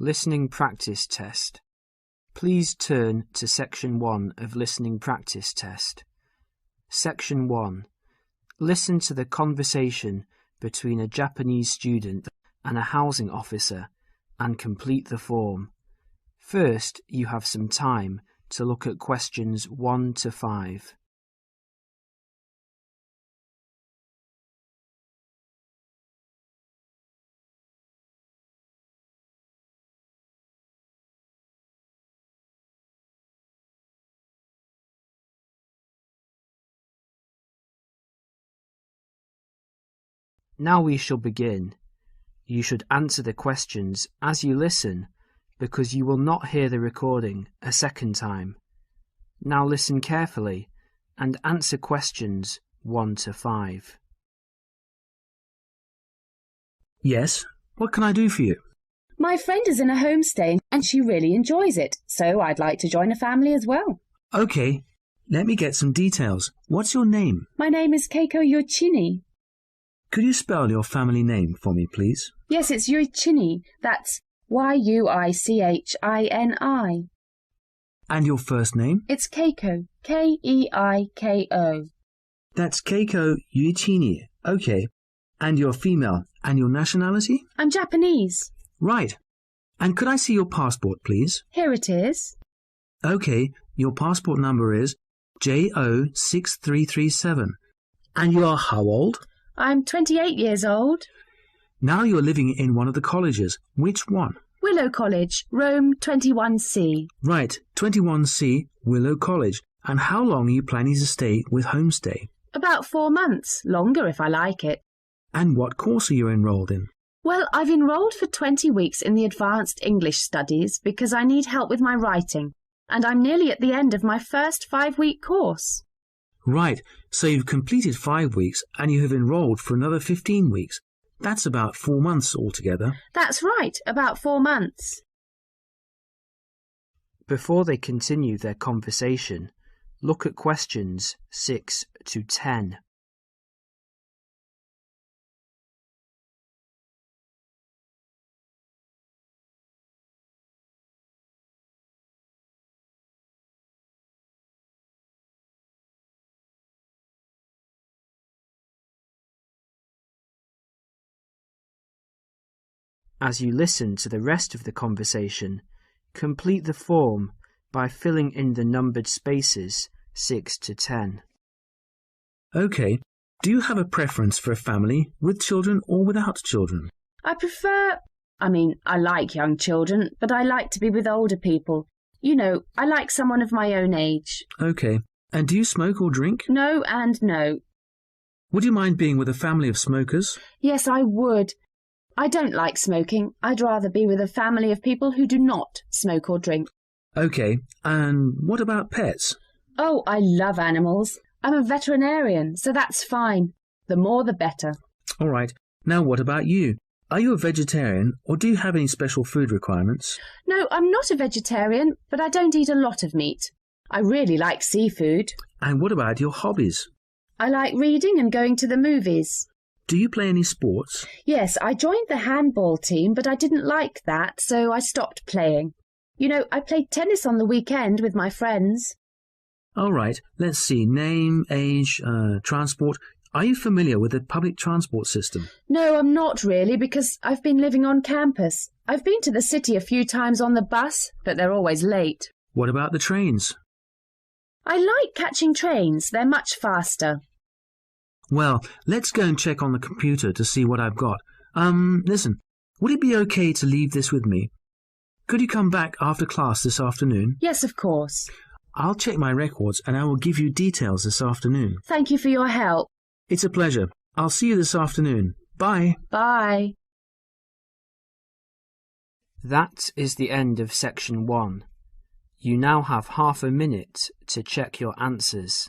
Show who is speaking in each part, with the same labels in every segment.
Speaker 1: Listening Practice Test. Please turn to Section 1 of Listening Practice Test. Section 1. Listen to the conversation between a Japanese student and a housing officer and complete the form. First, you have some time to look at questions 1 to 5. Now we shall begin. You should answer the questions as you listen because you will not hear the recording a second time. Now listen carefully and answer questions 1 to 5.
Speaker 2: Yes, what can I do for you?
Speaker 3: My friend is in a homestay and she really enjoys it, so I'd like to join a family as well.
Speaker 2: Okay, let me get some details. What's your name?
Speaker 3: My name is Keiko Yoichini.
Speaker 2: Could you spell your family name for me, please?
Speaker 3: Yes, it's Yoichini. That's Yuichini.
Speaker 2: And your first name?
Speaker 3: It's Keiko. Keiko.
Speaker 2: That's Keiko Yoichini. Okay. And you're female. And your nationality?
Speaker 3: I'm Japanese.
Speaker 2: Right. And could I see your passport, please?
Speaker 3: Here it is.
Speaker 2: Okay. Your passport number is JO6337. And you are how old?
Speaker 3: I'm 28 years old.
Speaker 2: Now you're living in one of the colleges. Which one?
Speaker 3: Willow College, Rome 21C.
Speaker 2: Right, 21C, Willow College. And how long are you planning to stay with Homestay?
Speaker 3: About 4 months, longer if I like it.
Speaker 2: And what course are you enrolled in?
Speaker 3: Well, I've enrolled for 20 weeks in the Advanced English Studies because I need help with my writing, and I'm nearly at the end of my first 5-week course.
Speaker 2: Right, so you've completed 5 weeks and you have enrolled for another 15 weeks. That's about 4 months altogether.
Speaker 3: That's right, about 4 months.
Speaker 1: Before they continue their conversation, look at questions 6 to 10. As you listen to the rest of the conversation, complete the form by filling in the numbered spaces 6 to 10.
Speaker 2: Okay. Do you have a preference for a family with children or without children?
Speaker 3: I like young children, but I like to be with older people. You know, I like someone of my own age.
Speaker 2: Okay. And do you smoke or drink?
Speaker 3: No and no.
Speaker 2: Would you mind being with a family of smokers?
Speaker 3: Yes, I would. I don't like smoking. I'd rather be with a family of people who do not smoke or drink.
Speaker 2: Okay, and what about pets?
Speaker 3: Oh, I love animals. I'm a veterinarian, so that's fine. The more the better.
Speaker 2: All right. Now what about you? Are you a vegetarian or do you have any special food requirements?
Speaker 3: No, I'm not a vegetarian, but I don't eat a lot of meat. I really like seafood.
Speaker 2: And what about your hobbies?
Speaker 3: I like reading and going to the movies.
Speaker 2: Do you play any sports?
Speaker 3: Yes, I joined the handball team, but I didn't like that, so I stopped playing. You know, I played tennis on the weekend with my friends.
Speaker 2: All right, let's see. Name, age, transport. Are you familiar with the public transport system?
Speaker 3: No, I'm not really, because I've been living on campus. I've been to the city a few times on the bus, but they're always late.
Speaker 2: What about the trains?
Speaker 3: I like catching trains. They're much faster.
Speaker 2: Well, let's go and check on the computer to see what I've got. Listen, would it be okay to leave this with me? Could you come back after class this afternoon?
Speaker 3: Yes, of course.
Speaker 2: I'll check my records and I will give you details this afternoon.
Speaker 3: Thank you for your help.
Speaker 2: It's a pleasure. I'll see you this afternoon. Bye.
Speaker 3: Bye.
Speaker 1: That is the end of Section 1. You now have half a minute to check your answers.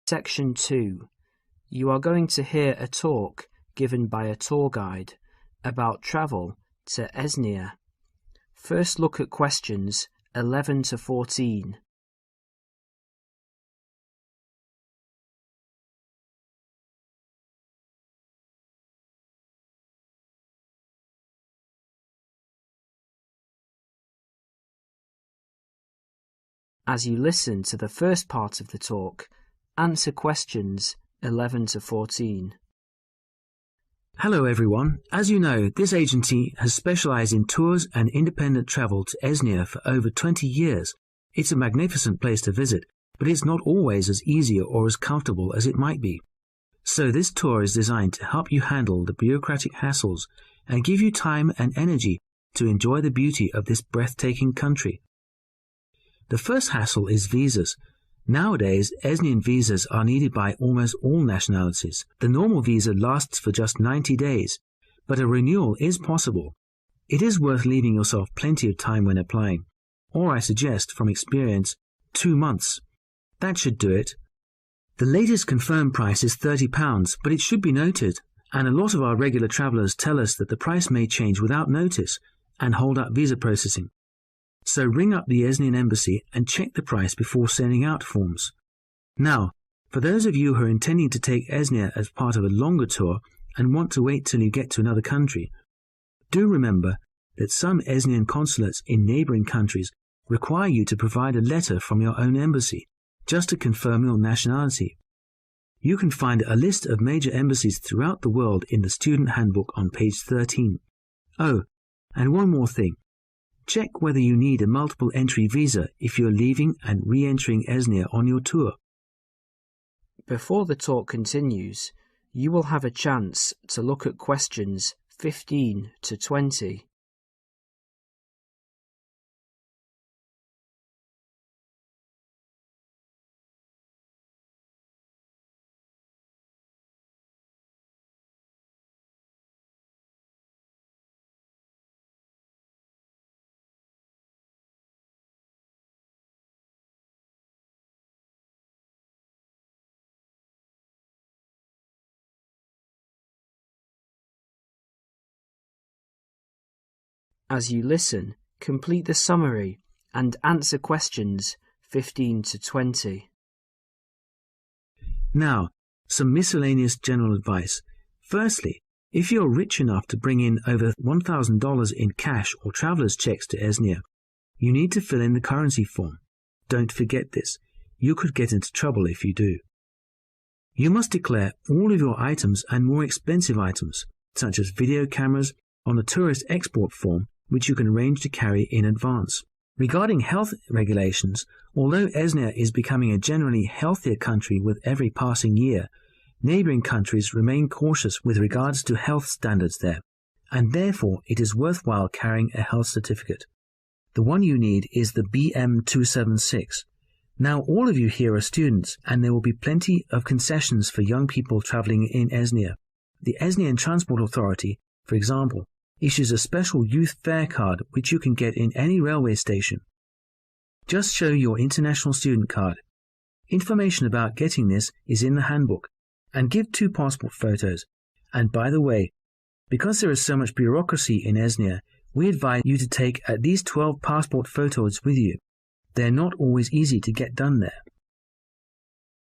Speaker 1: Section 2. You are going to hear a talk given by a tour guide about travel to Esnia. First look at questions 11 to 14. As you listen to the first part of the talk, answer questions 11 to 14.
Speaker 2: Hello everyone. As you know, this agency has specialized in tours and independent travel to Esnia for over 20 years. It's a magnificent place to visit, but it's not always as easy or as comfortable as it might be. So this tour is designed to help you handle the bureaucratic hassles and give you time and energy to enjoy the beauty of this breathtaking country. The first hassle is visas. Nowadays, Esnian visas are needed by almost all nationalities. The normal visa lasts for just 90 days, but a renewal is possible. It is worth leaving yourself plenty of time when applying, or I suggest, from experience, 2 months. That should do it. The latest confirmed price is £30, but it should be noted, and a lot of our regular travellers tell us that the price may change without notice and hold up visa processing. So ring up the Esnian embassy and check the price before sending out forms. Now, for those of you who are intending to take Esnia as part of a longer tour and want to wait till you get to another country, do remember that some Esnian consulates in neighbouring countries require you to provide a letter from your own embassy just to confirm your nationality. You can find a list of major embassies throughout the world in the student handbook on page 13. Oh, and one more thing. Check whether you need a multiple entry visa if you're leaving and re-entering Esnia on your tour.
Speaker 1: Before the talk continues, you will have a chance to look at questions 15 to 20. As you listen, complete the summary and answer questions 15 to 20.
Speaker 2: Now, some miscellaneous general advice. Firstly, if you're rich enough to bring in over $1,000 in cash or traveller's checks to Esnia, you need to fill in the currency form. Don't forget this. You could get into trouble if you do. You must declare all of your items and more expensive items, such as video cameras, on the tourist export form, which you can arrange to carry in advance. Regarding health regulations, although Esnia is becoming a generally healthier country with every passing year, neighbouring countries remain cautious with regards to health standards there, and therefore it is worthwhile carrying a health certificate. The one you need is the BM276. Now all of you here are students, and there will be plenty of concessions for young people travelling in Esnia. The Esnian Transport Authority, for example, issues a special youth fare card which you can get in any railway station. Just show your international student card. Information about getting this is in the handbook, and give 2 passport photos. And by the way, because there is so much bureaucracy in Esnia, we advise you to take at least 12 passport photos with you. They're not always easy to get done there.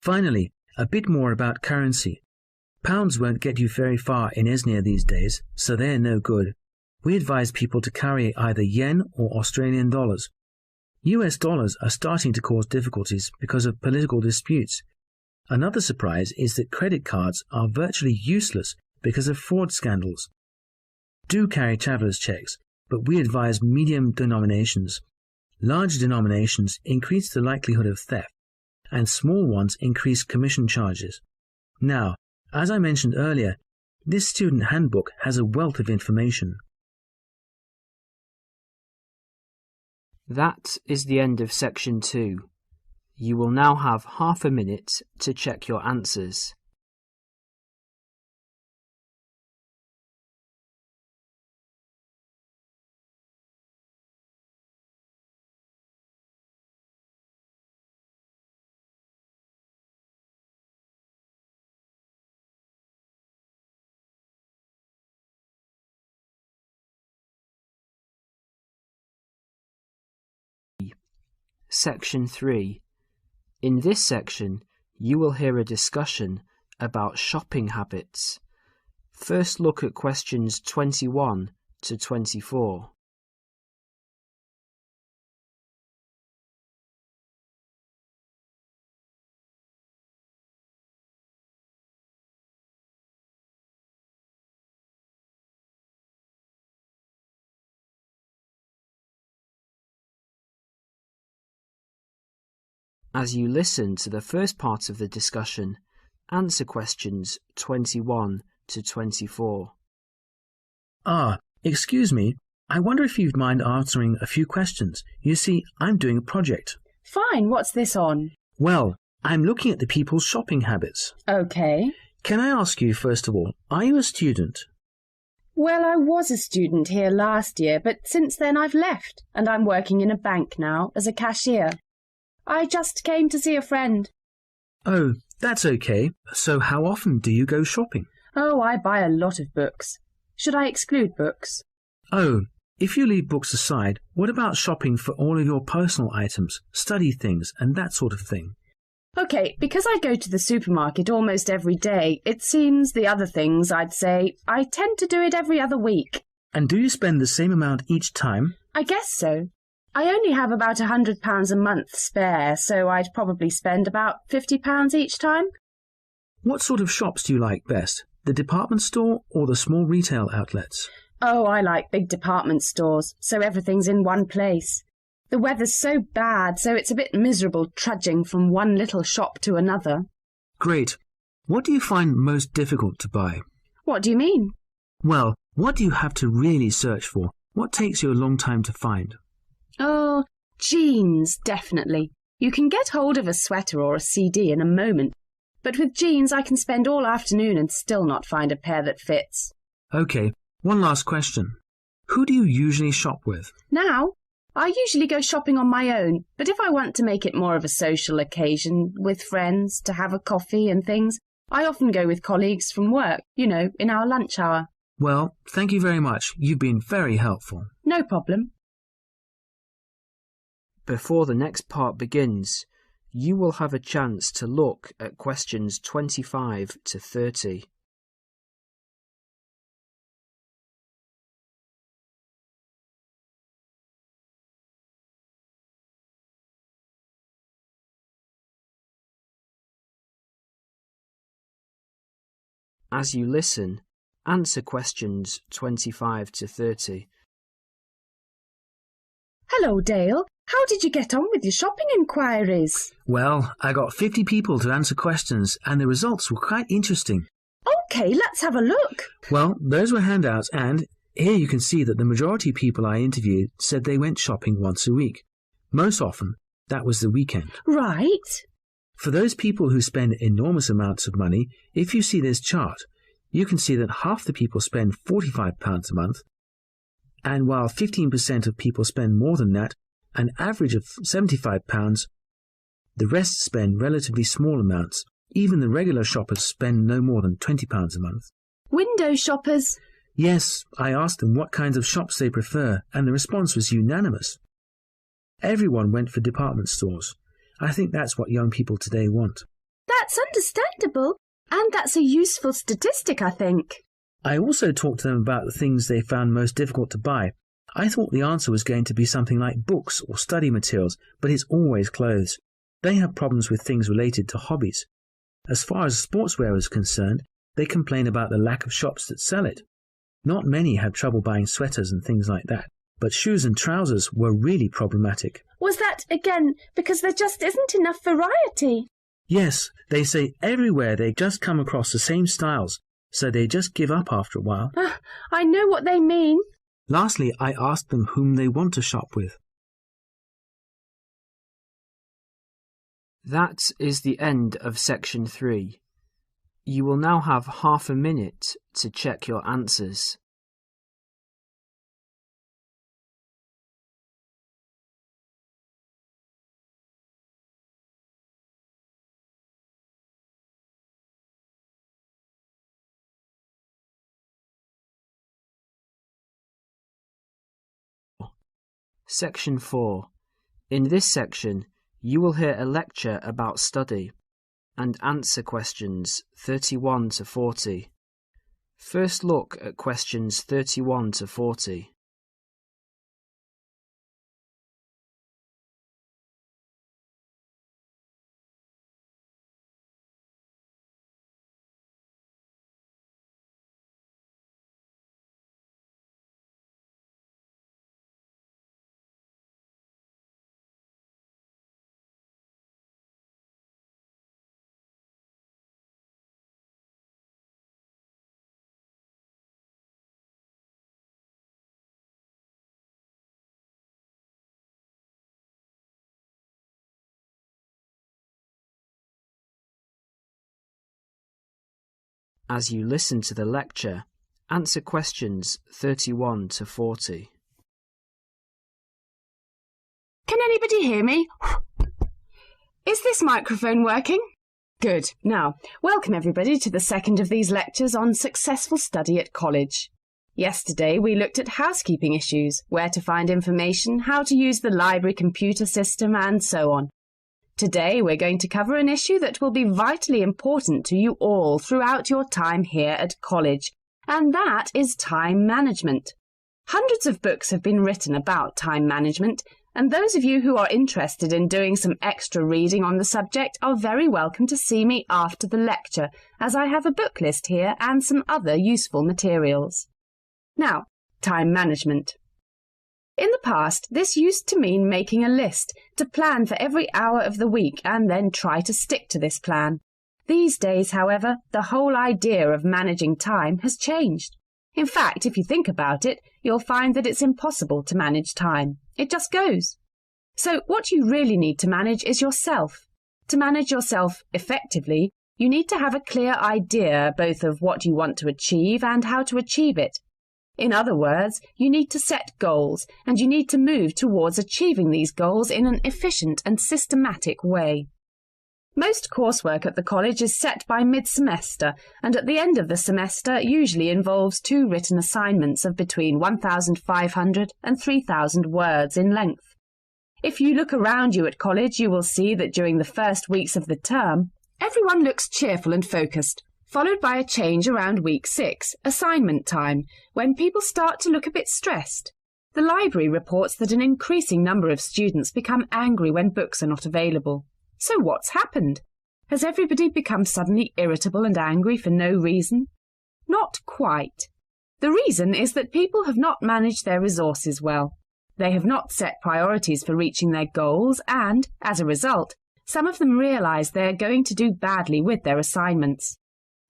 Speaker 2: Finally, a bit more about currency. Pounds won't get you very far in Esnia these days, so they're no good. We advise people to carry either yen or Australian dollars. US dollars are starting to cause difficulties because of political disputes. Another surprise is that credit cards are virtually useless because of fraud scandals. Do carry traveller's checks, but we advise medium denominations. Large denominations increase the likelihood of theft, and small ones increase commission charges. Now, as I mentioned earlier, this student handbook has a wealth of information.
Speaker 1: That is the end of section 2. You will now have half a minute to check your answers. Section 3. In this section, you will hear a discussion about shopping habits. First look at questions 21 to 24. As you listen to the first part of the discussion, answer questions 21 to 24.
Speaker 2: Excuse me. I wonder if you'd mind answering a few questions. You see, I'm doing a project.
Speaker 3: Fine, what's this on?
Speaker 2: Well, I'm looking at the people's shopping habits.
Speaker 3: Okay.
Speaker 2: Can I ask you, first of all, are you a student?
Speaker 3: Well, I was a student here last year, but since then I've left, and I'm working in a bank now as a cashier. I just came to see a friend.
Speaker 2: Oh, that's okay. So how often do you go shopping?
Speaker 3: Oh, I buy a lot of books. Should I exclude books?
Speaker 2: Oh, if you leave books aside, what about shopping for all of your personal items, study things, and that sort of thing?
Speaker 3: Okay, because I go to the supermarket almost every day, it seems the other things, I'd say, I tend to do it every other week.
Speaker 2: And do you spend the same amount each time?
Speaker 3: I guess so. I only have about £100 a month spare, so I'd probably spend about £50 each time.
Speaker 2: What sort of shops do you like best? The department store or the small retail outlets?
Speaker 3: Oh, I like big department stores, so everything's in one place. The weather's so bad, so it's a bit miserable trudging from one little shop to another.
Speaker 2: Great. What do you find most difficult to buy?
Speaker 3: What do you mean?
Speaker 2: Well, what do you have to really search for? What takes you a long time to find?
Speaker 3: Oh, jeans, definitely. You can get hold of a sweater or a CD in a moment, but with jeans I can spend all afternoon and still not find a pair that fits.
Speaker 2: Okay, one last question. Who do you usually shop with?
Speaker 3: Now, I usually go shopping on my own, but if I want to make it more of a social occasion with friends, to have a coffee and things, I often go with colleagues from work, in our lunch hour.
Speaker 2: Well, thank you very much. You've been very helpful.
Speaker 3: No problem.
Speaker 1: Before the next part begins, you will have a chance to look at questions 25 to 30. As you listen, answer questions 25 to 30.
Speaker 3: Hello, Dale. How did you get on with your shopping inquiries?
Speaker 2: Well, I got 50 people to answer questions, and the results were quite interesting.
Speaker 3: OK, let's have a look.
Speaker 2: Well, those were handouts, and here you can see that the majority of people I interviewed said they went shopping once a week. Most often, that was the weekend.
Speaker 3: Right.
Speaker 2: For those people who spend enormous amounts of money, if you see this chart, you can see that half the people spend £45 a month, and while 15% of people spend more than that, an average of £75, the rest spend relatively small amounts. Even the regular shoppers spend no more than £20 a month.
Speaker 3: Window shoppers?
Speaker 2: Yes, I asked them what kinds of shops they prefer, and the response was unanimous. Everyone went for department stores. I think that's what young people today want.
Speaker 3: That's understandable, and that's a useful statistic, I think.
Speaker 2: I also talked to them about the things they found most difficult to buy. I thought the answer was going to be something like books or study materials, but it's always clothes. They have problems with things related to hobbies. As far as sportswear is concerned, they complain about the lack of shops that sell it. Not many had trouble buying sweaters and things like that, but shoes and trousers were really problematic.
Speaker 3: Was that, again, because there just isn't enough variety?
Speaker 2: Yes, they say everywhere they just come across the same styles, so they just give up after a while.
Speaker 3: I know what they mean.
Speaker 2: Lastly, I asked them whom they want to shop with.
Speaker 1: That is the end of section 3. You will now have half a minute to check your answers. Section 4. In this section, you will hear a lecture about study and answer questions 31 to 40. First look at questions 31 to 40. As you listen to the lecture, answer questions 31 to 40.
Speaker 3: Can anybody hear me? Is this microphone working? Good. Now, welcome everybody to the second of these lectures on successful study at college. Yesterday we looked at housekeeping issues, where to find information, how to use the library computer system, and so on. Today we're going to cover an issue that will be vitally important to you all throughout your time here at college, and that is time management. Hundreds of books have been written about time management, and those of you who are interested in doing some extra reading on the subject are very welcome to see me after the lecture, as I have a book list here and some other useful materials. Now, time management. In the past, this used to mean making a list to plan for every hour of the week and then try to stick to this plan. These days, however, the whole idea of managing time has changed. In fact, if you think about it, you'll find that it's impossible to manage time. It just goes. So what you really need to manage is yourself. To manage yourself effectively, you need to have a clear idea both of what you want to achieve and how to achieve it. In other words, you need to set goals, and you need to move towards achieving these goals in an efficient and systematic way. Most coursework at the college is set by mid-semester, and at the end of the semester usually involves 2 written assignments of between 1,500 and 3,000 words in length. If you look around you at college, you will see that during the first weeks of the term, everyone looks cheerful and focused, followed by a change around week 6, assignment time, when people start to look a bit stressed. The library reports that an increasing number of students become angry when books are not available. So what's happened? Has everybody become suddenly irritable and angry for no reason? Not quite. The reason is that people have not managed their resources well. They have not set priorities for reaching their goals and, as a result, some of them realize they are going to do badly with their assignments.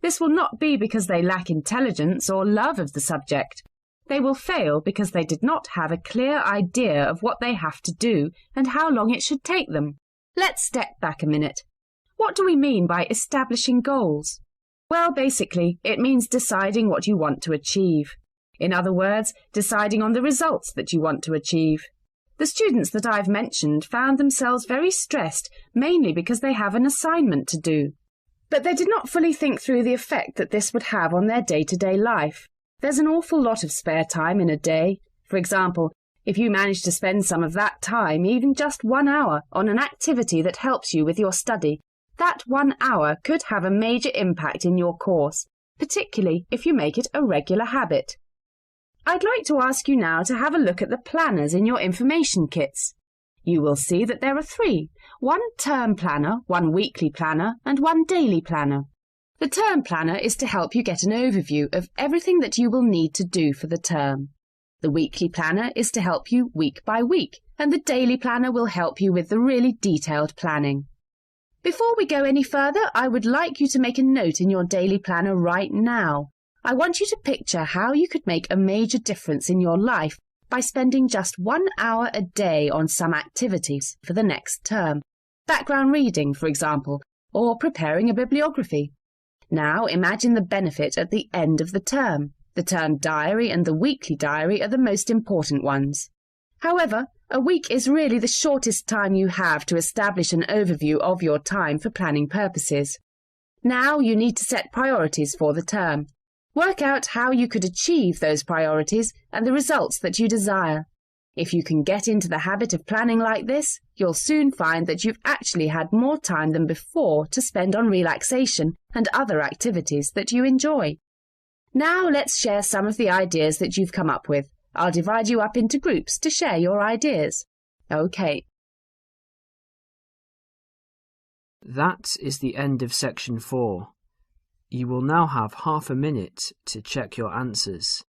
Speaker 3: This will not be because they lack intelligence or love of the subject. They will fail because they did not have a clear idea of what they have to do and how long it should take them. Let's step back a minute. What do we mean by establishing goals? Well, basically, it means deciding what you want to achieve. In other words, deciding on the results that you want to achieve. The students that I've mentioned found themselves very stressed, mainly because they have an assignment to do. But they did not fully think through the effect that this would have on their day-to-day life. There's an awful lot of spare time in a day. For example, if you manage to spend some of that time, even just 1 hour, on an activity that helps you with your study, that 1 hour could have a major impact in your course, particularly if you make it a regular habit. I'd like to ask you now to have a look at the planners in your information kits. You will see that there are 3, 1 term planner, 1 weekly planner, and 1 daily planner. The term planner is to help you get an overview of everything that you will need to do for the term. The weekly planner is to help you week by week, and the daily planner will help you with the really detailed planning. Before we go any further, I would like you to make a note in your daily planner right now. I want you to picture how you could make a major difference in your life by spending just 1 hour a day on some activities for the next term. Background reading, for example, or preparing a bibliography. Now imagine the benefit at the end of the term. The term diary and the weekly diary are the most important ones. However, a week is really the shortest time you have to establish an overview of your time for planning purposes. Now you need to set priorities for the term. Work out how you could achieve those priorities and the results that you desire. If you can get into the habit of planning like this, you'll soon find that you've actually had more time than before to spend on relaxation and other activities that you enjoy. Now let's share some of the ideas that you've come up with. I'll divide you up into groups to share your ideas. OK.
Speaker 1: That is the end of section 4. You will now have half a minute to check your answers.